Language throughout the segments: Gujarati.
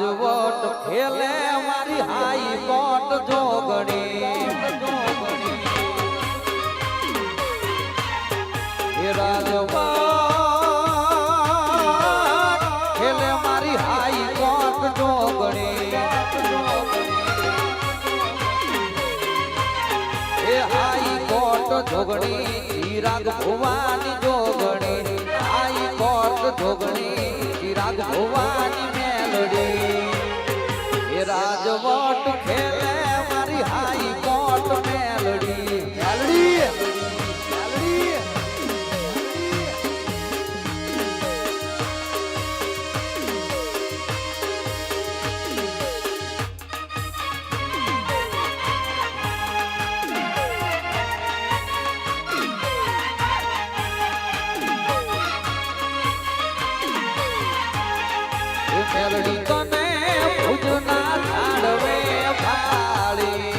રાજવટ ખેલે મારી હાઈ કોટ જોગણી એ રાજવટ ખેલે મારી હાઈ કોટ જોગણી એ હાઈ કોટ જોગણી ચિરાગ ભુવાની જોગણી હાઈ કોટ જોગણી ચિરાગ ભુવાની મેલડી એ રાજવટ ખેલે મારી હાઈ કોટ મેલડી મેલડી મેલડી તને ભુજના ઝાડવે ભાળી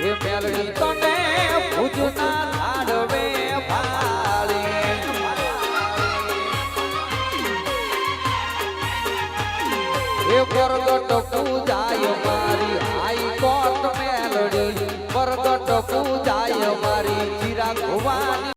એ મેલડી તને ભુજના ઝાડવે ભાળી એ પ્રગટ